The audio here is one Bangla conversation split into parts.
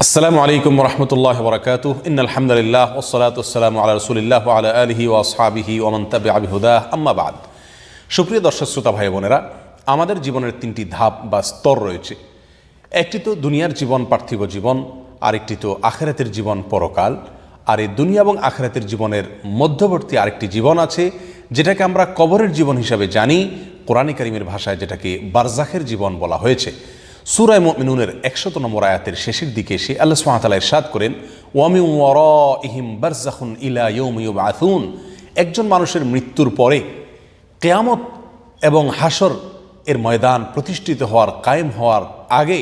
আসসালামু আলাইকুম ওরহমতুল্লাহ বরকাতুহ ইন্নাল হামদুলিল্লাহ ওয়াসসালাতু ওয়াসসালামু আলা রাসূলিল্লাহ ওয়া আলা আলিহি ওয়া আসহাবিহি ওয়া মান তাবিআ বিহুদাহ আম্মা বাদ। সুপ্রিয় দর্শক শ্রোতা ভাই বোনেরা, আমাদের জীবনের তিনটি ধাপ বা স্তর রয়েছে। একটি তো দুনিয়ার জীবন, পার্থিব জীবন, আরেকটি তো আখিরাতের জীবন, পরকাল। আর এই দুনিয়া এবং আখিরাতের জীবনের মধ্যবর্তী আরেকটি জীবন আছে, যেটাকে আমরা কবরের জীবন হিসাবে জানি। কোরআনে কারীমের ভাষায় যেটাকে বারজাখের জীবন বলা হয়েছে। সূরা মুমিনুনের ১০০ নম্বর আয়াতের শেষের দিকে এসে আল্লাহ সুবহানাহু ওয়া তাআলা ইরশাদ করেন, ওয়া মিন ওয়ারাইহিম বারযাখুন ইলা ইয়াউমি ইউবআসুন। একজন মানুষের মৃত্যুর পরে কিয়ামত এবং হাসর এর ময়দান প্রতিষ্ঠিত হওয়ার, কায়েম হওয়ার আগে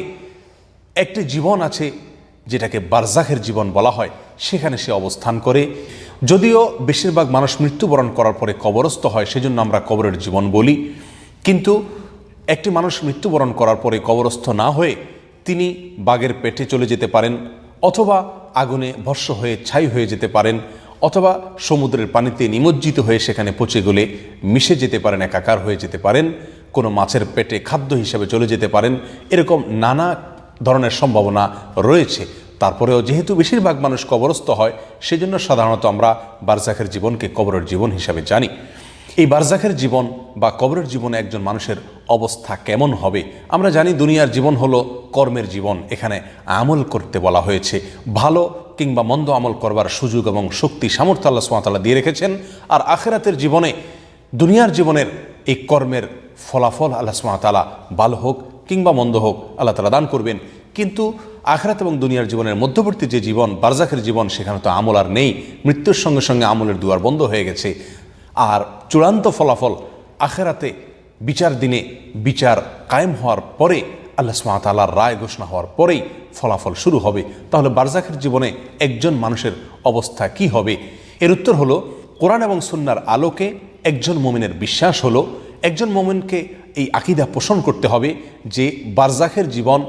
একটি জীবন আছে যেটাকে বারজাখের জীবন বলা হয়। সেখানে সে অবস্থান করে। যদিও বেশিরভাগ মানুষ মৃত্যুবরণ করার পরে কবরস্থ হয়, সেজন্য আমরা কবরের জীবন বলি, কিন্তু একটি মানুষ মৃত্যুবরণ করার পরে কবরস্থ না হয়ে তিনি বাঘের পেটে চলে যেতে পারেন, অথবা আগুনে ভস্ম হয়ে ছাই হয়ে যেতে পারেন, অথবা সমুদ্রের পানিতে নিমজ্জিত হয়ে সেখানে পচে গলে মিশে যেতে পারেন, একাকার হয়ে যেতে পারেন, কোনো মাছের পেটে খাদ্য হিসেবে চলে যেতে পারেন। এরকম নানা ধরনের সম্ভাবনা রয়েছে। তারপরেও যেহেতু বেশিরভাগ মানুষ কবরস্থ হয়, সেজন্য সাধারণত আমরা বারজাখের জীবনকে কবরের জীবন হিসাবে জানি। এই বারজাখের জীবন বা কবরের জীবনে একজন মানুষের অবস্থা কেমন হবে? আমরা জানি দুনিয়ার জীবন হলো কর্মের জীবন। এখানে আমল করতে বলা হয়েছে। ভালো কিংবা মন্দ আমল করবার সুযোগ এবং শক্তি, সামর্থ্য আল্লাহ সুবহানাহু ওয়া তাআলা দিয়ে রেখেছেন। আর আখিরাতের জীবনে, দুনিয়ার জীবনের এই কর্মের ফলাফল আল্লাহ সুবহানাহু ওয়া তাআলা ভালো হোক কিংবা মন্দ হোক আল্লাহ তাআলা দান করবেন। কিন্তু আখিরাত এবং দুনিয়ার জীবনের মধ্যবর্তী যে জীবন, বারজাখের জীবন, সেখানে তো আমল আর নেই। মৃত্যুর সঙ্গে সঙ্গে আমলের দুয়ার বন্ধ হয়ে গেছে। আর চূড়ান্ত ফলাফল আখিরাতে বিচার দিনে, বিচার কায়েম হওয়ার পরে, আল্লাহ সুবহানাহু ওয়া তাআলার রায় ঘোষণা হওয়ার পরেই ফলাফল শুরু হবে। তাহলে বারজাখের জীবনে একজন মানুষের অবস্থা কি হবে? এর উত্তর হলো, কোরআন এবং সুন্নাহর আলোকে একজন মুমিনের বিশ্বাস হলো, একজন মুমিনকে এই আকীদা পোষণ করতে হবে যে বারজাখের জীবন,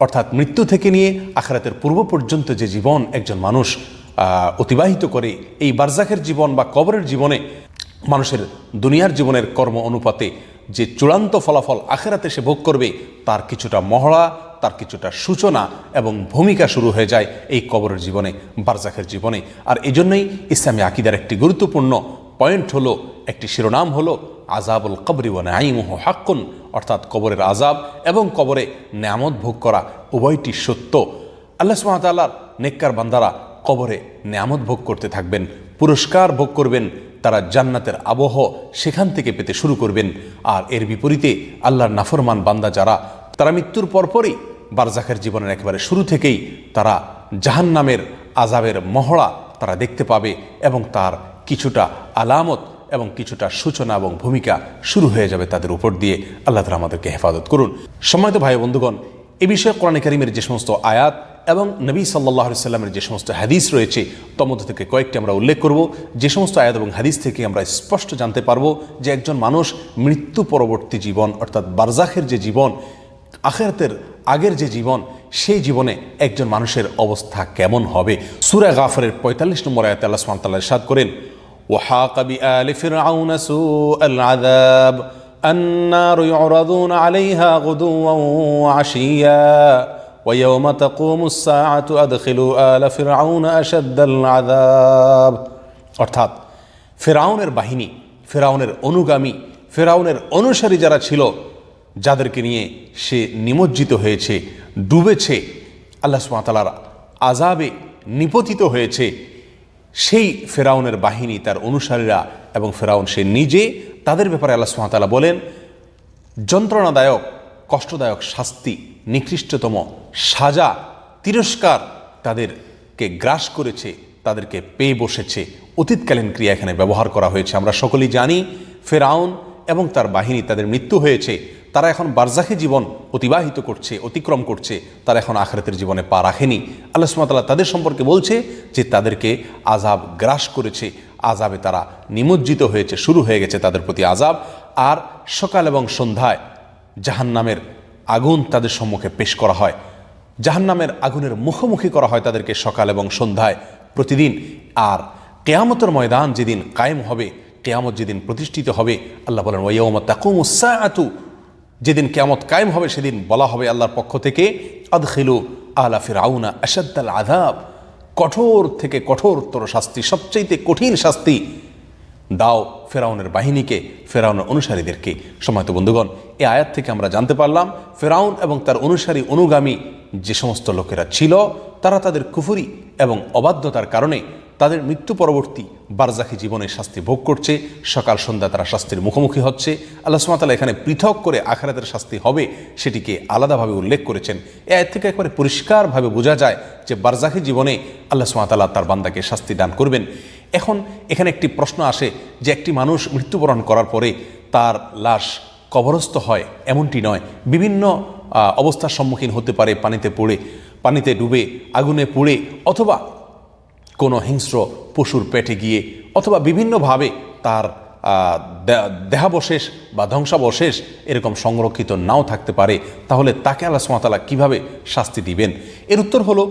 অর্থাৎ মৃত্যু থেকে নিয়ে আখিরাতের পূর্ব পর্যন্ত যে জীবন একজন মানুষ অতিবাহিত করে, এই বারজাখের জীবন বা কবরের জীবনে মানুষের দুনিয়ার জীবনের কর্ম অনুপাতে যে চূড়ান্ত ফলাফল আখিরাতে সে ভোগ করবে, তার কিছুটা মহড়া, তার কিছুটা সূচনা এবং ভূমিকা শুরু হয়ে যায় এই কবরের জীবনে, বারজাখের জীবনে। আর এই জন্যই ইসলামী আকীদার একটি গুরুত্বপূর্ণ পয়েন্ট হলো, একটি শিরোনাম হলো আযাবুল কবরি ওয়া নাঈমুহু হাক্কুন, অর্থাৎ কবরের আযাব এবং কবরে নেয়ামত ভোগ করা উভয়টি সত্য। আল্লাহ সুবহানাহু ওয়া তাআলার নেককার বান্দারা কবরে নেয়ামত ভোগ করতে থাকবেন, পুরস্কার ভোগ করবেন, তারা জান্নাতের আবহ সেখান থেকে পেতে শুরু করবেন। আর এর বিপরীতে আল্লাহর নাফরমান বান্দা যারা, তারা মৃত্যুর পরপরই বারজাখের জীবনের একেবারে শুরু থেকেই তারা জাহান্নামের আযাবের মহড়া তারা দেখতে পাবে এবং তার কিছুটা আলামত এবং কিছুটা সূচনা এবং ভূমিকা শুরু হয়ে যাবে তাদের উপর দিয়ে। আল্লাহ তাআলা আমাদেরকে হেফাজত করুন। সম্মানিত ভাই বন্ধুগণ, এ বিষয়ে কোরআনে কারীমের যে সমস্ত আয়াত এবং নবী সাল্লাল্লাহু আলাইহি সাল্লামের যে সমস্ত হাদিস রয়েছে, তার মধ্যে থেকে কয়েকটি আমরা উল্লেখ করব। যে সমস্ত আয়াত এবং হাদিস থেকে আমরা স্পষ্ট জানতে পারবো যে একজন মানুষ মৃত্যু পরবর্তী জীবন, অর্থাৎ বারজাখের যে জীবন, আখিরাতের আগের যে জীবন, সেই জীবনে একজন মানুষের অবস্থা কেমন হবে। সূরা গাফিরের ৪৫ নম্বর আয়াতে আল্লাহ সুবহানাহু ওয়া তাআলা ইরশাদ করেন, ওয়াহাকা বিআলি ফিরআউনা সুআল আযাব النار يعرضون عليها غدوا وعشيا ويوم تقوم الساعة أدخلوا آل فرعون أشد العذاب। অর্থাৎ ফেরাউনের বাহিনী, ফেরাউনের অনুগামী, ফেরাউনের অনুসারী যারা ছিল, যাদেরকে নিয়ে সে নিমজ্জিত হয়েছে, ডুবেছে, আল্লাহ সুবহানাহু ওয়া তাআলার আযাবে নিপতিত হয়েছে, সেই ফেরাউনের বাহিনী, তার অনুসারীরা এবং ফেরাউন সে নিজে, তাদের ব্যাপারে আল্লাহ সুবহানাহু ওয়া তাআলা বলেন, যন্ত্রণাদায়ক, কষ্টদায়ক শাস্তি, নিকৃষ্টতম সাজা, তিরস্কার তাদেরকে গ্রাস করেছে, তাদেরকে পেয়ে বসেছে। অতীতকালীন ক্রিয়া এখানে ব্যবহার করা হয়েছে। আমরা সকলেই জানি ফেরাউন এবং তার বাহিনী, তাদের মৃত্যু হয়েছে, তারা এখন বারজাখী জীবন অতিবাহিত করছে, অতিক্রম করছে, তারা এখন আখিরাতের জীবনে পা রাখেনি। আল্লাহ সুবহানাহু ওয়া তাআলা তাদের সম্পর্কে বলছে যে তাদেরকে আযাব গ্রাস করেছে, আযাবে তারা নিমজ্জিত হয়েছে, শুরু হয়ে গেছে তাদের প্রতি আযাব। আর সকাল এবং সন্ধ্যায় জাহান্নামের আগুন তাদের সম্মুখে পেশ করা হয়, জাহান্নামের আগুনের মুখোমুখি করা হয় তাদেরকে সকাল এবং সন্ধ্যায় প্রতিদিন। আর কিয়ামতের ময়দান যেদিন কায়েম হবে, কিয়ামত যেদিন প্রতিষ্ঠিত হবে, আল্লাহ বলেন ওয়ায়াউমা তাকুমুস সাআতু, যেদিন কিয়ামত কায়েম হবে সেদিন বলা হবে আল্লাহর পক্ষ থেকে, আদখিলু আলা ফিরাউনা আশাদ্দাল আযাব, কঠোর থেকে কঠোরতর শাস্তি, সবচাইতে কঠিন শাস্তি দাও ফেরাউনের বাহিনীকে, ফেরাউনের অনুসারীদেরকে। সম্মানিত বন্ধুগণ, এই আয়াত থেকে আমরা জানতে পারলাম ফেরাউন এবং তার অনুসারী অনুগামী যে সমস্ত লোকেরা ছিল, তারা তাদের কুফরি এবং অবাধ্যতার কারণে তাদের মৃত্যু পরবর্তী বারজাখী জীবনের শাস্তি ভোগ করছে। সকাল সন্ধ্যা তারা শাস্তির মুখোমুখি হচ্ছে। আল্লাহ সুবহানাহু ওয়া তাআলা এখানে পৃথক করে আখিরাতের শাস্তি হবে সেটিকে আলাদাভাবে উল্লেখ করেছেন। এই আয়াত থেকে একবারে পরিষ্কারভাবে বোঝা যায় যে বারজাখী জীবনে আল্লাহ সুবহানাহু ওয়া তাআলা তার বান্দাকে শাস্তি দান করবেন। এখন এখানে একটি প্রশ্ন আসে যে একটি মানুষ মৃত্যুবরণ করার পরে তার লাশ কবরস্থ হয় এমনটি নয়, বিভিন্ন অবস্থার সম্মুখীন হতে পারে, পানিতে পড়ে, পানিতে ডুবে, আগুনে পুড়ে, অথবা কোনো হিংস্র পশুর পেটে গিয়ে, অথবা বিভিন্নভাবে তার দেহাবশেষ বা ধ্বংসাবশেষ এরকম সংরক্ষিত নাও থাকতে পারে। তাহলে তাকে আল্লাহ সুবহানাহু ওয়া তাআলা কীভাবে শাস্তি দিবেন? এর উত্তর হলো,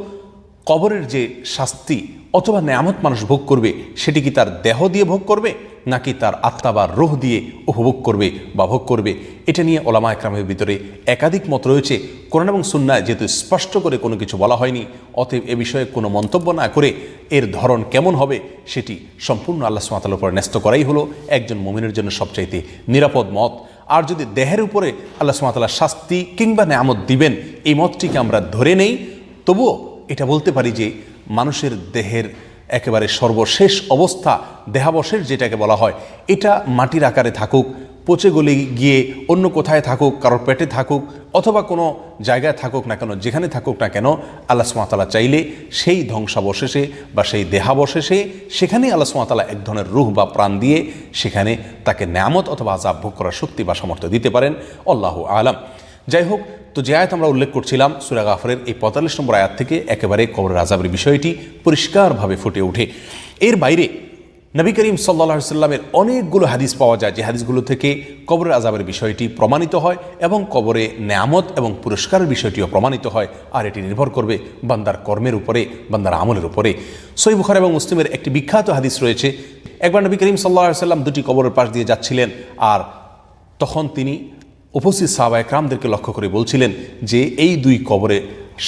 কবরের যে শাস্তি অথবা নেয়ামত মানুষ ভোগ করবে সেটি কি তার দেহ দিয়ে ভোগ করবে নাকি তার আত্মা বা রূহ দিয়ে উপভোগ করবে বা ভোগ করবে? এটা নিয়ে ওলামা একরামের ভিতরে একাধিক মত রয়েছে। কোরআন এবং সুন্নাহয় যেহেতু স্পষ্ট করে কোনো কিছু বলা হয়নি, অতএব এ বিষয়ে কোনো মন্তব্য না করে এর ধরন কেমন হবে সেটি সম্পূর্ণ আল্লাহ সুবহানাহু ওয়া তাআলার উপর ন্যস্ত করাই হলো একজন মুমিনের জন্য সবচাইতে নিরাপদ মত। আর যদি দেহের উপরে আল্লাহ সুবহানাহু ওয়া তাআলা শাস্তি কিংবা নেয়ামত দিবেন এই মতটিকে আমরা ধরে নেই, তবুও এটা বলতে পারি যে মানুষের দেহের একেবারে সর্বশেষ অবস্থা, দেহাবশেষ যেটাকে বলা হয়, এটা মাটির আকারে থাকুক, পচে গলে গিয়ে অন্য কোথায় থাকুক, কারোর পেটে থাকুক, অথবা কোনো জায়গায় থাকুক না কেন, যেখানে থাকুক না কেন, আল্লাহ সুবহানাহু ওয়া তাআলা চাইলে সেই ধ্বংসাবশেষে বা সেই দেহাবশেষে সেখানেই আল্লাহ সুবহানাহু ওয়া তাআলা এক ধরনের রূহ বা প্রাণ দিয়ে সেখানে তাকে নেয়ামত অথবা আযাব ভোগ করার শক্তি বা সামর্থ্য দিতে পারেন। আল্লাহু আলাম। যাই হোক, তো যে আয়াত আমরা উল্লেখ করছিলাম সূরা গাফিরের এই ৪৫ নম্বর আয়াত থেকে একেবারে কবরের আযাবের বিষয়টি পরিষ্কারভাবে ফুটে ওঠে। এর বাইরে নবী করিম সাল্লাল্লাহু আলাইহি ওয়াসাল্লামের অনেকগুলো হাদিস পাওয়া যায় যে হাদিসগুলো থেকে কবরের আযাবের বিষয়টি প্রমাণিত হয় এবং কবরে নেয়ামত এবং পুরস্কারের বিষয়টিও প্রমাণিত হয়। আর এটি নির্ভর করবে বান্দার কর্মের উপরে, বান্দার আমলের উপরে। সহিহ বুখারী এবং মুসলিমের একটি বিখ্যাত হাদিস রয়েছে। একবার নবী করিম সাল্লাল্লাহু আলাইহি ওয়াসাল্লাম দুটি কবরের পাশ দিয়ে যাচ্ছিলেন, আর তখন তিনি উপস্থিত সাহাবা একরামদেরকে লক্ষ্য করে বলছিলেন যে এই দুই কবরে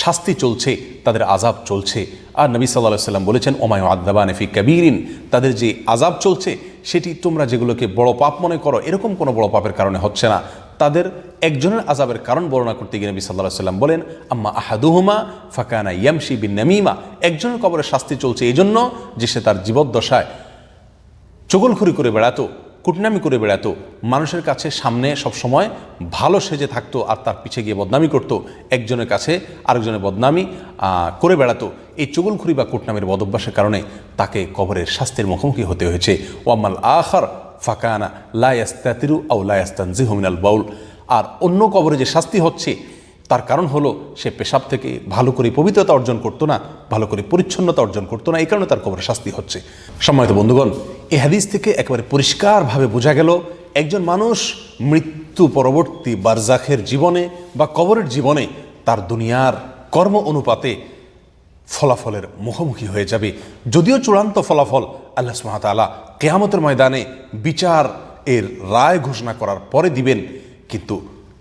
শাস্তি চলছে, তাদের আযাব চলছে। আর নবী সাল্লাল্লাহু আলাইহি ওয়াসাল্লাম বলেছেন, ওমা ইউআযাবানি ফি কাবীরিন, তাদের যে আযাব চলছে সেটি তোমরা যেগুলোকে বড় পাপ মনে করো এরকম কোনো বড় পাপের কারণে হচ্ছে না। তাদের একজনের আযাবের কারণ বর্ণনা করতে গিয়ে নবী সাল্লাল্লাহু আলাইহি ওয়াসাল্লাম বলেন, আম্মা আহাদুহুমা ফাকানা ইয়ামশি বিন নামিমা, একজনের কবরে শাস্তি চলছে এই জন্য যে সে তার জীবদ্দশায় চগলখড়ি করে বেড়াতো, কুটনামি করে বেড়াতো, মানুষের কাছে সামনে সবসময় ভালো সেজে থাকতো আর তার পিছে গিয়ে বদনামি করত, একজনের কাছে আরেকজনের বদনামি করে বেড়াতো। এই চগলখড়ি বা কুটনামির বদভ্যাসের কারণে তাকে কবরের শাস্তির মুখোমুখি হতে হয়েছে। ওয়াম্মাল আখার ফাকানা লা ইয়াস্তাতিরু আও লা ইয়াস্তানজিহু মিনাল বাউল, আর অন্য কবরে যে শাস্তি হচ্ছে তার কারণ হলো সে পেশাব থেকে ভালো করে পবিত্রতা অর্জন করতো না, ভালো করে পরিচ্ছন্নতা অর্জন করতো না, এই কারণে তার কবরে শাস্তি হচ্ছে। সম্মানিত বন্ধুগণ, এই হাদিস থেকে একেবারে পরিষ্কারভাবে বোঝা গেল একজন মানুষ মৃত্যু পরবর্তী বারজাখের জীবনে বা কবরের জীবনে তার দুনিয়ার কর্ম অনুপাতে ফলাফলের মুখোমুখি হয়ে যাবে। যদিও চূড়ান্ত ফলাফল আল্লাহ সুবহানাহু ওয়া তাআলা কিয়ামতের ময়দানে বিচার এর রায় ঘোষণা করার পরে দিবেন, কিন্তু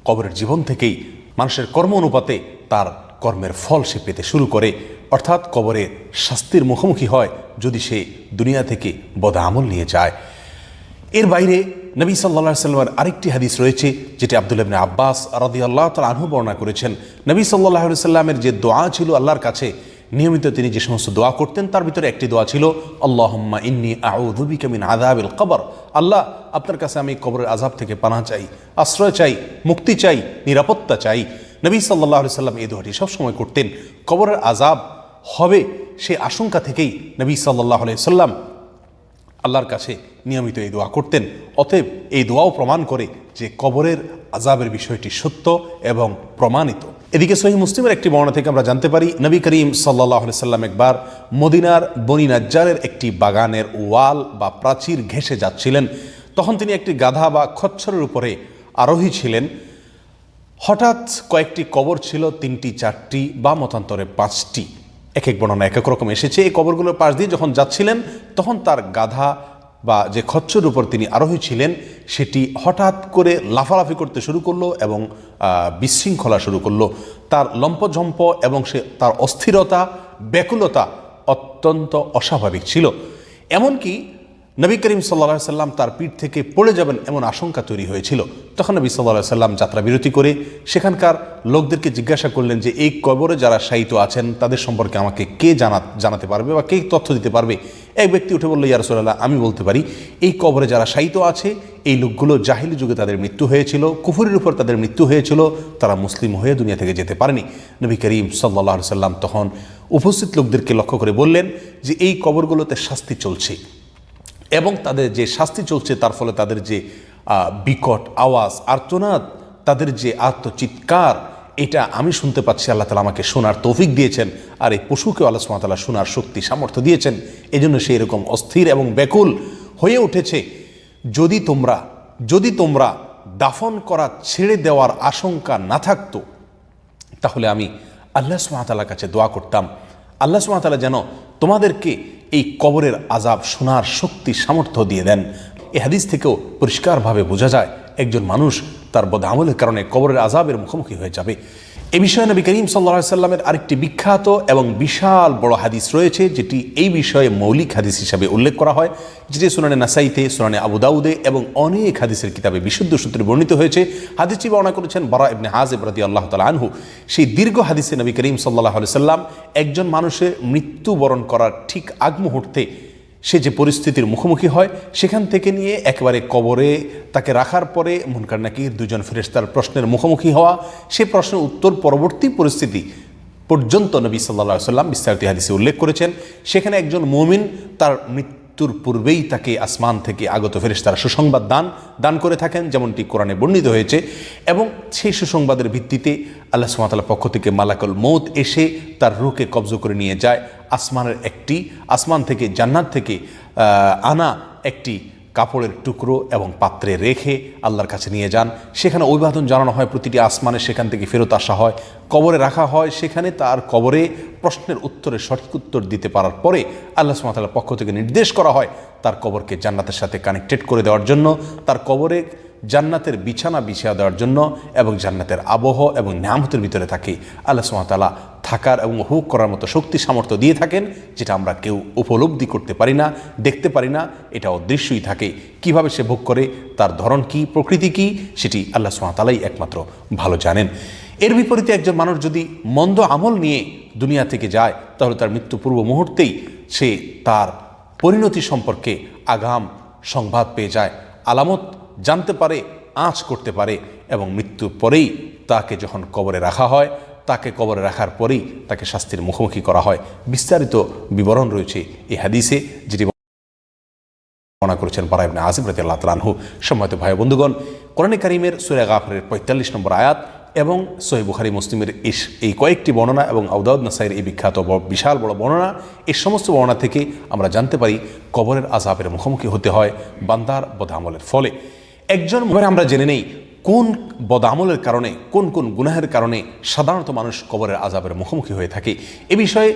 কবরের জীবন থেকেই মানুষের কর্ম অনুপাতে তার কর্মের ফল সে পেতে শুরু করে, অর্থাৎ কবরে শাস্তির মুখোমুখি হয় যদি সে দুনিয়া থেকে বদআমল নিয়ে যায়। এর বাইরে নবী সাল্লাল্লাহু আলাইহি ওয়াসাল্লামের আরেকটি হাদিস রয়েছে যেটি আব্দুল্লাহ ইবনে আব্বাস রাদিয়াল্লাহু তাআলা আনহু বর্ণনা করেছেন। নবী সাল্লাল্লাহু আলাইহি ওয়াসাল্লামের যে দোয়া ছিল আল্লাহর কাছে নিয়মিত তিনি যে সমস্ত দোয়া করতেন তার ভিতরে একটি দোয়া ছিল, আল্লাহুম্মা ইন্নী আউযু বিকা মিন আযাবিল কবর, আল্লাহ আপনার কাছে আমি কবরের আযাব থেকে পানাহ চাই, আশ্রয় চাই, মুক্তি চাই, নিরাপত্তা চাই। নবী সাল্লাল্লাহু আলাইহি ওয়াসাল্লাম এই দোয়াটি সবসময় করতেন। কবরের আযাব হবে সে আশঙ্কা থেকেই নবী সাল্লাল্লাহু আলাইহি ওয়াসাল্লাম আল্লাহর কাছে নিয়মিত এই দোয়া করতেন। অতএব এই দোয়াও প্রমাণ করে যে কবরের আযাবের বিষয়টি সত্য এবং প্রমাণিত। এদিকে সহিহ মুসলিমের একটি বর্ণনা থেকে আমরা জানতে পারি নবী করিম সাল্লাল্লাহু আলাইহি ওয়াসাল্লাম একবার মদিনার বনি নাজ্জারের একটি বাগানের ওয়াল বা প্রাচীর ঘেঁষে যাচ্ছিলেন। তখন তিনি একটি গাধা বা খচ্চরের উপরে আরোহী ছিলেন। হঠাৎ কয়েকটি কবর ছিল, 3টি 4টি বা মতান্তরে 5টি, এক এক বর্ণনা এক এক রকম এসেছে। এই কবরগুলোর পাশ দিয়ে যখন যাচ্ছিলেন তখন তার গাধা বা যে খচ্চর উপর তিনি আরোহী ছিলেন সেটি হঠাৎ করে লাফালাফি করতে শুরু করলো এবং বিশৃঙ্খলা শুরু করলো। তার লম্পঝম্প এবং তার অস্থিরতা, ব্যাকুলতা অত্যন্ত অস্বাভাবিক ছিল। এমনকি নবী করিম সাল্লাল্লাহু আলাইহি সাল্লাম তার পিঠ থেকে পড়ে যাবেন এমন আশঙ্কা তৈরি হয়েছিল। তখন নবী সাল্লাল্লাহু আলাইহি সাল্লাম যাত্রা বিরতি করে সেখানকার লোকদেরকে জিজ্ঞাসা করলেন যে এই কবরে যারা শায়িত আছেন তাদের সম্পর্কে আমাকে কে জানাতে পারবে বা কে তথ্য দিতে পারবে। এক ব্যক্তি উঠে বলল, ইয়া রাসূলুল্লাহ, আমি বলতে পারি। এই কবরে যারা শায়িত আছে এই লোকগুলো জাহিলি যুগে তাদের মৃত্যু হয়েছিল, কুফরের উপর তাদের মৃত্যু হয়েছিল, তারা মুসলিম হয়ে দুনিয়া থেকে যেতে পারেনি। নবী করিম সাল্লাল্লাহু আলাইহি সাল্লাম তখন উপস্থিত লোকদেরকে লক্ষ্য করে বললেন যে এই কবরগুলোতে শাস্তি চলছে এবং তাদের যে শাস্তি চলছে তার ফলে তাদের যে বিকট আওয়াজ, আর্তনাদ, তাদের যে আর্তচিৎকার, এটা আমি শুনতে পাচ্ছি। আল্লাহ তাআলা আমাকে শোনার তৌফিক দিয়েছেন, আর এই পশুকেও আল্লাহ সুবহানাহু ওয়া তাআলা শোনার শক্তি সামর্থ্য দিয়েছেন। এজন্য সে এরকম অস্থির এবং ব্যাকুল হয়ে উঠেছে। যদি তোমরা দাফন করা ছেড়ে দেওয়ার আশঙ্কা না থাকতো তাহলে আমি আল্লাহ সুবহানাহু ওয়া তাআলার কাছে দোয়া করতাম, আল্লাহ সুবহানাহু ওয়া তাআলা যেন তোমাদেরকে এই কবরের আযাব শোনার শক্তি সামর্থ্য দিয়ে দেন। এই হাদিস থেকেও পরিষ্কারভাবে বোঝা যায় একজন মানুষ তার বদআমলের কারণে কবরের আযাবের মুখোমুখি হয়ে যাবে। এ বিষয়ে নবী করিম সাল্লাল্লাহু আলাইহি সাল্লামের আরেকটি বিখ্যাত এবং বিশাল বড় হাদিস রয়েছে, যেটি এই বিষয়ে মৌলিক হাদিস হিসাবে উল্লেখ করা হয়, যেটি সুনানে নাসাইতে, সুনানে আবু দাউদে এবং অনেক হাদিসের কিতাবে বিশুদ্ধ সূত্রে বর্ণিত হয়েছে। হাদিসটি বর্ণনা করেছেন বারা ইবনে আযিব রাদিয়াল্লাহু তাআলা আনহু। সেই দীর্ঘ হাদিসে নবী করিম সাল্লাল্লাহু আলাইহি সাল্লাম একজন মানুষের মৃত্যুবরণ করার ঠিক আগ মুহূর্তে সে যে পরিস্থিতির মুখোমুখি হয় সেখান থেকে নিয়ে একেবারে কবরে তাকে রাখার পরে মুনকার নাকির দুজন ফেরেশতার প্রশ্নের মুখোমুখি হওয়া, সে প্রশ্নের উত্তর পরবর্তী পরিস্থিতি পর্যন্ত নবী সাল্লাল্লাহু আলাইহি সাল্লাম বিস্তারিত হাদিসে উল্লেখ করেছেন। সেখানে একজন মুমিন তার মৃত্যুর পূর্বেই তাকে আসমান থেকে আগত ফেরেশতারা সুসংবাদ দান করে থাকেন, যেমনটি কোরআনে বর্ণিত হয়েছে। এবং সেই সুসংবাদের ভিত্তিতে আল্লাহ সুবহানাহু ওয়া তাআলার পক্ষ থেকে মালাকুল মউত এসে তার রূহকে কবজ করে নিয়ে যায়। আসমান থেকে জান্নাত থেকে আনা একটি কাপড়ের টুকরো এবং পাত্রে রেখে আল্লাহর কাছে নিয়ে যান। সেখানে অভিবাদন জানানো হয় প্রতিটি আসমানে, সেখান থেকে ফেরত আসা হয়, কবরে রাখা হয়। সেখানে তার কবরে প্রশ্নের উত্তরে সঠিক উত্তর দিতে পারার পরে আল্লাহ সুবহানাহু ওয়া তাআলার পক্ষ থেকে নির্দেশ করা হয় তার কবরকে জান্নাতের সাথে কানেক্টেড করে দেওয়ার জন্য, তার কবরে জান্নাতের বিছানা বিছিয়ে দেওয়ার জন্য এবং জান্নাতের আবহ এবং নিয়ামতের ভিতরে থাকে আল্লাহ সুবহানাহু ওয়া তাআলা থাকার এবং উপভোগ করার মতো শক্তি সামর্থ্য দিয়ে থাকেন, যেটা আমরা কেউ উপলব্ধি করতে পারি না, দেখতে পারি না। এটা অদৃশ্যই থাকে। কিভাবে সে ভোগ করে, তার ধরন কি, প্রকৃতি কি, সেটি আল্লাহ সুবহানাহু ওয়া তাআলাই একমাত্র ভালো জানেন। এর বিপরীতে একজন মানুষ যদি মন্দ আমল নিয়ে দুনিয়া থেকে যায় তাহলে তার মৃত্যু পূর্ব মুহূর্তেই সে তার পরিণতি সম্পর্কে আগাম সংবাদ পেয়ে যায়, আলামত জানতে পারে, আঁচ করতে পারে। এবং মৃত্যুর পরেই তাকে যখন কবরে রাখা হয়, তাকে কবরে রাখার পরেই তাকে শাস্তির মুখোমুখি করা হয়। বিস্তারিত বিবরণ রয়েছে এই হাদিসে, যেটি বর্ণনা করেছেন বারা ইবনে আযিব রাদিয়াল্লাহু তাআলা আনহু। সম্মানিত ভাই বন্ধুগণ, কোরআনে কারীমের সূরা গাফিরের ৪৫ নম্বর আয়াত এবং সহিহ বুখারী মুসলিমের এই কয়েকটি বর্ণনা এবং আবু দাউদ নাসাইয়ের এই বিখ্যাত বিশাল বড় বর্ণনা, এই সমস্ত বর্ণনা থেকে আমরা জানতে পারি কবরের আযাবের মুখোমুখি হতে হয় বান্দার বদআমলের ফলে। আমরা জেনে নেই কোন বদআমলের কারণে, কোন কোন গুনাহের কারণে সাধারণত মানুষ কবরের আযাবের মুখোমুখি হয়ে থাকে। এ বিষয়ে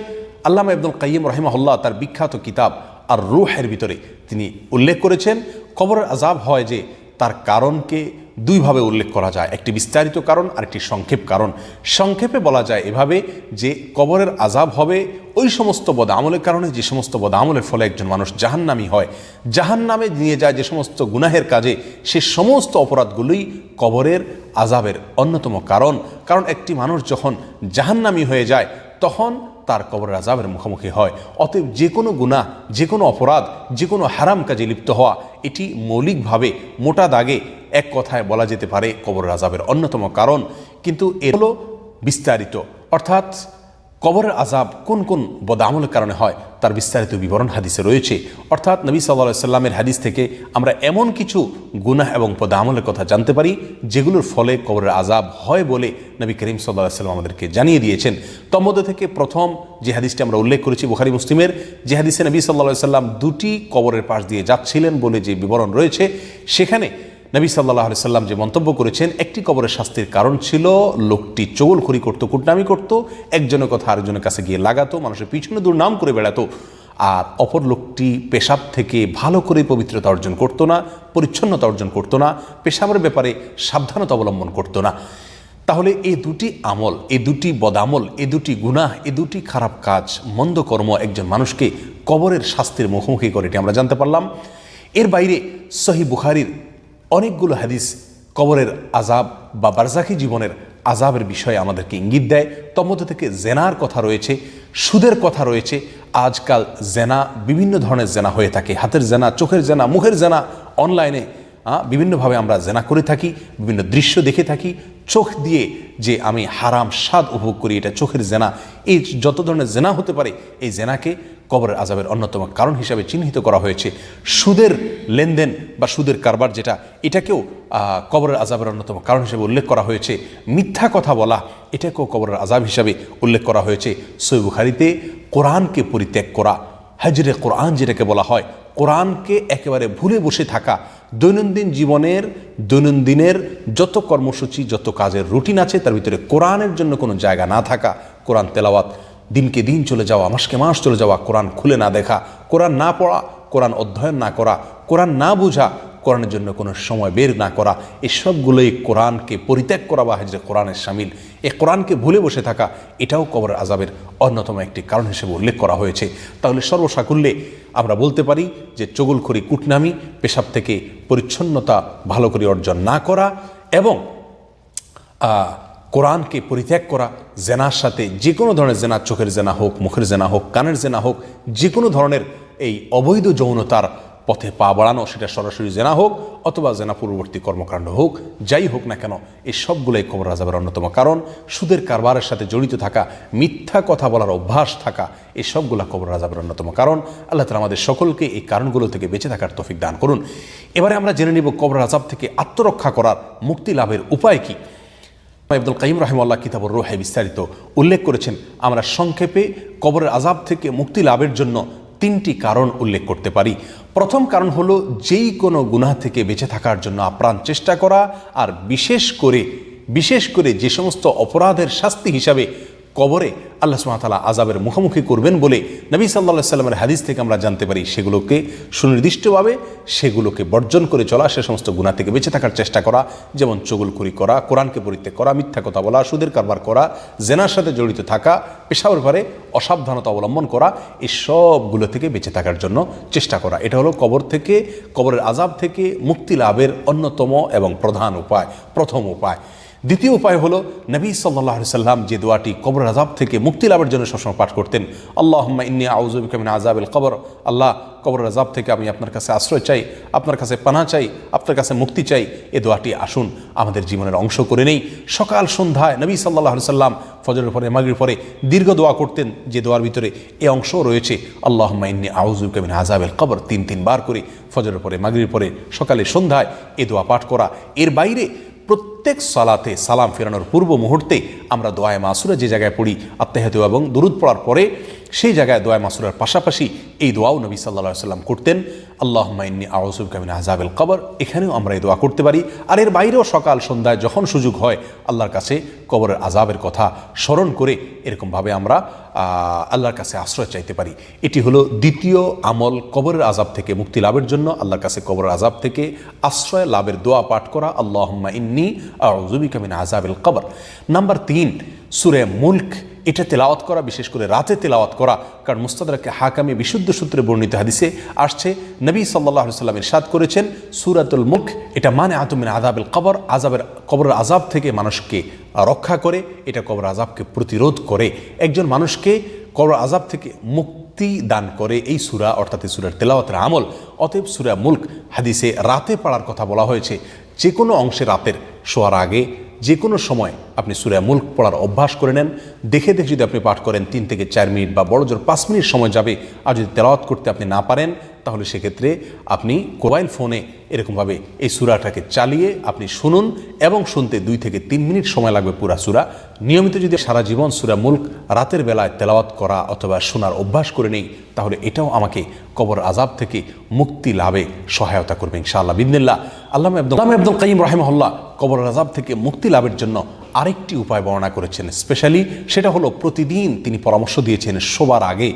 আল্লামা ইবনুল কাইয়্যিম রাহিমাহুল্লাহ তার বিখ্যাত কিতাব আর রূহের ভিতরে তিনি উল্লেখ করেছেন কবরের আযাব হয় যে তার কারণকে দুইভাবে উল্লেখ করা যায়, একটি বিস্তারিত কারণ আর একটি সংক্ষেপ কারণ। সংক্ষেপে বলা যায় এভাবে যে কবরের আযাব হবে ওই সমস্ত বদআমলের কারণে যে সমস্ত বদআমলের ফলে একজন মানুষ জাহান্নামী হয়, জাহান্নামে নিয়ে যায় যে সমস্ত গুনাহের কাজে, সে সমস্ত অপরাধগুলোই কবরের আযাবের অন্যতম কারণ। কারণ একটি মানুষ যখন জাহান্নামী হয়ে যায় তখন তার কবরের আযাবের মুখোমুখি হয়। অতএব যে কোনো গুনাহ, যে কোনো অপরাধ, যে কোনো হারাম কাজে লিপ্ত হওয়া, এটি মৌলিকভাবে মোটা দাগে এক কথায় বলা যেতে পারে কবরের আযাবের অন্যতম কারণ। কিন্তু এর হলো বিস্তারিত, অর্থাৎ কবরের আযাব কোন কোন বদআমলের কারণে হয় তার বিস্তারিত বিবরণ হাদিসে রয়েছে। অর্থাৎ নবী সাল্লাল্লাহু আলাইহি সাল্লামের হাদিস থেকে আমরা এমন কিছু গুনাহ এবং বদআমলের কথা জানতে পারি যেগুলোর ফলে কবরের আযাব হয় বলে নবী করিম সাল্লাল্লাহু আলাইহি সাল্লাম আমাদেরকে জানিয়ে দিয়েছেন। তন্মধ্যে থেকে প্রথম যে হাদিসটি আমরা উল্লেখ করেছি বুখারী মুসলিমের, যে হাদিসে নবী সাল্লাল্লাহু আলাইহি সাল্লাম দুটি কবরের পাশ দিয়ে যাচ্ছিলেন বলে যে বিবরণ রয়েছে, সেখানে নবী সাল্লাল্লাহু আলাইহি সাল্লাম যে মন্তব্য করেছেন, একটি কবরের শাস্তির কারণ ছিল লোকটি চগলখড়ি করতো, কুটনামি করতো, একজনের কথা আরেকজনের কাছে গিয়ে লাগাতো, মানুষের পিছনে দুর্নাম করে বেড়াতো। আর অপর লোকটি পেশাব থেকে ভালো করে পবিত্রতা অর্জন করতো না, পরিচ্ছন্নতা অর্জন করতো না, পেশাবের ব্যাপারে সাবধানতা অবলম্বন করতো না। তাহলে এই দুটি আমল, এই দুটি বদামল, এই দুটি গুনাহ, এই দুটি খারাপ কাজ, মন্দ কর্ম একজন মানুষকে কবরের শাস্তির মুখোমুখি করে, এটি আমরা জানতে পারলাম। এর বাইরে সহিহ বুখারীর অনেকগুলো হাদিস কবরের আযাব বা বারজাখী জীবনের আযাবের বিষয়ে আমাদেরকে ইঙ্গিত দেয়। তন্মধ্য থেকে জেনার কথা রয়েছে, সুদের কথা রয়েছে। আজকাল জেনা, বিভিন্ন ধরনের জেনা হয়ে থাকে, হাতের জেনা, চোখের জেনা, মুখের জেনা, অনলাইনে বিভিন্নভাবে আমরা জেনা করে থাকি, বিভিন্ন দৃশ্য দেখে থাকি। চোখ দিয়ে যে আমি হারাম স্বাদ উপভোগ করি, এটা চোখের জেনা। এই যত ধরনের জেনা হতে পারে, এই জেনাকে কবরের আযাবের অন্যতম কারণ হিসাবে চিহ্নিত করা হয়েছে। সুদের লেনদেন বা সুদের কারবার যেটা, এটাকেও কবরের আযাবের অন্যতম কারণ হিসেবে উল্লেখ করা হয়েছে। মিথ্যা কথা বলা, এটাকেও কবরের আযাব হিসাবে উল্লেখ করা হয়েছে। সহিহ বুখারীতে কোরআনকে পরিত্যাগ করা, হাজরে কোরআন যেটাকে বলা হয়, কোরআনকে একেবারে ভুলে বসে থাকা, দৈনন্দিনের যত কর্মসূচি, যত কাজের রুটিন আছে তার ভিতরে কোরআনের জন্য কোনো জায়গা না থাকা, কোরআন তেলাওয়াত দিনকে দিন চলে যাওয়া, মাসকে মাস চলে যাওয়া, কোরআন খুলে না দেখা, কোরআন না পড়া, কোরআন অধ্যয়ন না করা, কোরআন না বোঝা, কোরআনের জন্য কোনো সময় বের না করা, এসবগুলোই কোরআনকে পরিত্যাগ করা বা হাজরে কোরআনের শামিল। এই কোরআনকে ভুলে বসে থাকা, এটাও কবরের আযাবের অন্যতম একটি কারণ হিসেবে উল্লেখ করা হয়েছে। তাহলে সর্বসাকুল্যে আমরা বলতে পারি যে চগলখড়ি, কুটনামি, পেশাব থেকে পরিচ্ছন্নতা ভালো করে অর্জন না করা এবং কোরআনকে পরিত্যাগ করা, জেনার সাথে যে কোনো ধরনের জেনা, চোখের জেনা হোক, মুখের জেনা হোক, কানের জেনা হোক, যে কোনো ধরনের এই অবৈধ যৌনতার পথে পা বাড়ানো, সেটা সরাসরি জেনা হোক অথবা জেনা পূর্ববর্তী কর্মকাণ্ড হোক, যাই হোক না কেন, এই সবগুলোই কবরের আযাবের অন্যতম কারণ। সুদের কারবারের সাথে জড়িত থাকা, মিথ্যা কথা বলার অভ্যাস থাকা, এই সবগুলো কবরের আযাবের অন্যতম কারণ। আল্লাহ তাআলা আমাদের সকলকে এই কারণগুলো থেকে বেঁচে থাকার তৌফিক দান করুন। এবারে আমরা জেনে নিব কবরের আযাব থেকে আত্মরক্ষা করার, মুক্তি লাভের উপায় কি। ইবনুল কাইয়িম রাহিমাহুল্লাহ কিতাবুর রূহে বিস্তারিত উল্লেখ করেছেন। আমরা সংক্ষেপে কবরের আযাব থেকে মুক্তি লাভের জন্য তিনটি কারণ উল্লেখ করতে পারি। প্রথম কারণ হলো যেই কোনো গুনাহ থেকে বেঁচে থাকার জন্য আপ্রাণ চেষ্টা করা, আর বিশেষ করে যে সমস্ত অপরাধের শাস্তি হিসাবে কবরে আল্লাহ সুবহানাহু ওয়া তাআলা আযাবের মুখোমুখি করবেন বলে নবী সাল্লাল্লাহু আলাইহি সাল্লামের হাদিস থেকে আমরা জানতে পারি, সেগুলোকে সুনির্দিষ্টভাবে সেগুলোকে বর্জন করে চলা, সে সমস্ত গুনাহ থেকে বেঁচে থাকার চেষ্টা করা, যেমন চগলখড়ি করা, কোরআনকে পরিত্যাগ করা, মিথ্যা কথা বলা, সুদের কারবার করা, জেনার সাথে জড়িত থাকা, পেশাবের ব্যাপারে অসাবধানতা অবলম্বন করা, এই সবগুলো থেকে বেঁচে থাকার জন্য চেষ্টা করা। এটা হলো কবরের আযাব থেকে মুক্তি লাভের অন্যতম এবং প্রধান উপায়, প্রথম উপায়। দ্বিতীয় উপায় হলো নবী সাল্লাল্লাহু আলাইহি সাল্লাম যে দোয়াটি কবরের আযাব থেকে মুক্তি লাভের জন্য সবসময় পাঠ করতেন, আল্লাহুম্মা ইন্নী আউযু বিকা মিন আযাবিল কবর, আল্লাহ কবরের আযাব থেকে আমি আপনার কাছে আশ্রয় চাই, আপনার কাছে পানাহ চাই, আপনার কাছে মুক্তি চাই। এই দোয়াটি আসুন আমাদের জীবনের অংশ করে নেই। সকাল সন্ধ্যায় নবী সাল্লাল্লাহু আলাইহি সাল্লাম ফজরের পরে, মাগরিবের পরে দীর্ঘ দোয়া করতেন, যে দোয়ার ভিতরে এই অংশও রয়েছে, আল্লাহুম্মা ইন্নী আউযু বিকা মিন আযাবিল কবর, 3 বার করে ফজরের পরে, মাগরিবের পরে, সকালে সন্ধ্যায় এই দোয়া পাঠ করা। এর বাইরে প্রত্যেক সালাতে সালাম ফেরানোর পূর্ব মুহূর্তে আমরা দোয়ায়ে মাসুরা যে জায়গায় পড়ি, আত্তাহিয়াতু এবং দুরুদ পড়ার পরে, সেই জায়গায় দোয়ায়ে মাসুরার পাশাপাশি এই দোয়াও নবী সাল্লাল্লাহু আলাইহি সাল্লাম করতেন, আল্লাহুম্মা ইন্নী আউযু বিকা মিন আযাবিল কবর। এখানেও আমরা এই দোয়া করতে পারি। আর এর বাইরেও সকাল সন্ধ্যায় যখন সুযোগ হয় আল্লাহর কাছে কবরের আযাবের কথা স্মরণ করে এরকমভাবে আমরা আল্লাহর কাছে আশ্রয় চাইতে পারি। এটি হলো দ্বিতীয় আমল, কবরের আযাব থেকে মুক্তি লাভের জন্য আল্লাহর কাছে কবরের আযাব থেকে আশ্রয় লাভের দোয়া পাঠ করা, আল্লাহুম্মা ইন্নী আউযু বিকা মিন আযাবিল কবর। নাম্বার 3, সূরা মুলক, এটা তেলাওয়াত করা, বিশেষ করে রাতে তেলাওয়াত করা। কারণ মুস্তাদরাকে হাকামে বিশুদ্ধ সূত্রে বর্ণিত হাদিসে আসছে, নবী সাল্লাল্লাহু আলাইহি সাল্লাম ইরশাদ করেছেন, সূরাতুল মুলক এটা মানিআতুম মিন আযাবিল কবর, কবরের আযাব থেকে মানুষকে রক্ষা করে, এটা কবরের আযাবকে প্রতিরোধ করে, একজন মানুষকে কবরের আযাব থেকে মুক্তি দান করে এই সূরা, অর্থাৎ এই সূরার তেলাওয়াতের আমল। অতএব সূরা মুলক হাদিসে রাতে পড়ার কথা বলা হয়েছে। যে কোনো অংশে রাতের শোয়ার আগে যে কোনো সময় আপনি সূরা মুলক পড়ার অভ্যাস করে নেন। দেখে যদি আপনি পাঠ করেন 3 থেকে 4 মিনিট বা বড় জোর 5 মিনিট সময় যাবে। আর যদি তেলাওয়াত করতে আপনি না পারেন, তাহলে সেক্ষেত্রে আপনি মোবাইল ফোনে এরকমভাবে এই সূরাটাকে চালিয়ে আপনি শুনুন, এবং শুনতে 2 থেকে 3 মিনিট সময় লাগবে পুরা সূরা। নিয়মিত যদি সারা জীবন সূরা মুলক রাতের বেলায় তেলাওয়াত করা অথবা শোনার অভ্যাস করে নেই, তাহলে এটাও আমাকে কবর আযাব থেকে মুক্তি লাভে সহায়তা করবে ইনশাআল্লাহ বিইذنিল্লাহ। আল্লামা ইবনুল কাইয়িম রাহিমাহুল্লাহ কবর আযাব থেকে মুক্তি লাভের জন্য আরেকটি উপায় বর্ণনা করেছেন স্পেশালি, সেটা হলো প্রতিদিন তিনি পরামর্শ দিয়েছেন শোবার আগে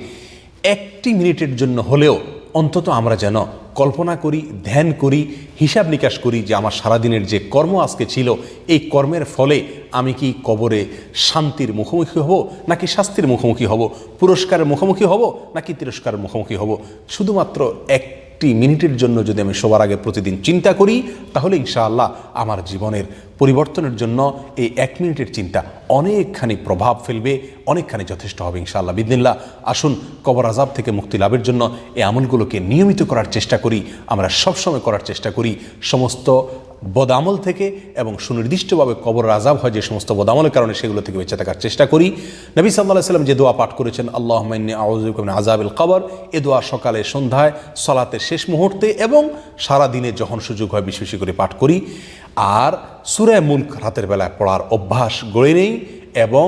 একটি মিনিটের জন্য হলেও অন্তত আমরা যেন কল্পনা করি, ধ্যান করি, হিসাব নিকাশ করি যে আমার সারাদিনের যে কর্ম আজকে ছিল, এই কর্মের ফলে আমি কি কবরে শান্তির মুখোমুখি হব নাকি শাস্তির মুখোমুখি হব, পুরস্কারের মুখোমুখি হব নাকি তিরস্কারের মুখোমুখি হব। শুধুমাত্র একটি মিনিটের জন্য যদি আমি সবার আগে প্রতিদিন চিন্তা করি, তাহলে ইনশাআল্লাহ আমার জীবনের পরিবর্তনের জন্য এই এক মিনিটের চিন্তা অনেকখানি প্রভাব ফেলবে, অনেকখানি যথেষ্ট হবে ইনশাআল্লাহ বিদিনিল্লাহ। আসুন কবর আযাব থেকে মুক্তি লাভের জন্য এই আমলগুলোকে নিয়মিত করার চেষ্টা করি, আমরা সবসময় করার চেষ্টা করি। সমস্ত বদামল থেকে এবং সুনির্দিষ্টভাবে কবর আযাব হয় যে সমস্ত বদামলের কারণে, সেগুলো থেকে বেঁচে থাকার চেষ্টা করি। নবী সাল্লাল্লাহু আলাইহি ওয়াসাল্লাম যে দোয়া পাঠ করেছেন, আল্লাহুম্মা ইন্নী আউযু বিকা মিন আযাবিল কবর, এ দোয়া সকালে, সন্ধ্যায়, সালাতের শেষ মুহূর্তে এবং সারা দিনে যখন সুযোগ হয় বেশি বেশি করে পাঠ করি। আর সূরা মুলক রাতের বেলায় পড়ার অভ্যাস গড়ে নেই এবং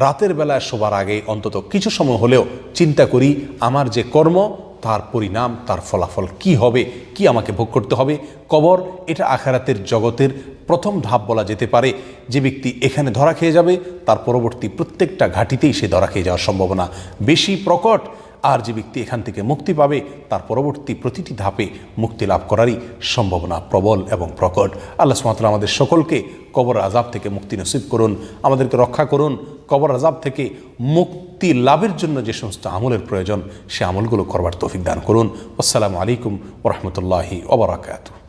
রাতের বেলায় শোবার আগে অন্তত কিছু সময় হলেও চিন্তা করি আমার যে কর্ম, তার পরিণাম, তার ফলাফল কি হবে, কি আমাকে ভোগ করতে হবে। কবর এটা আখিরাতের জগতের প্রথম ধাপ বলা যেতে পারে। যে ব্যক্তি এখানে ধরা খেয়ে যাবে, তার পরবর্তী প্রত্যেকটা ঘাটিতেই সে ধরা খেয়ে যাওয়ার সম্ভাবনা বেশি প্রকট। আর যে ব্যক্তি এখান থেকে মুক্তি পাবে, তার পরবর্তী প্রতিটি ধাপে মুক্তি লাভ করারই সম্ভাবনা প্রবল এবং প্রকট। আল্লাহ সুবহানাহু ওয়া তাআলা আমাদের সকলকে কবর আযাব থেকে মুক্তি নসিব করুন, আমাদেরকে রক্ষা করুন। কবর আযাব থেকে মুক্তি লাভের জন্য যে সমস্ত আমলের প্রয়োজন, সে আমলগুলো করবার তৌফিক দান করুন। আসসালামু আলাইকুম ওয়া রাহমাতুল্লাহি ওয়া বারাকাতুহু।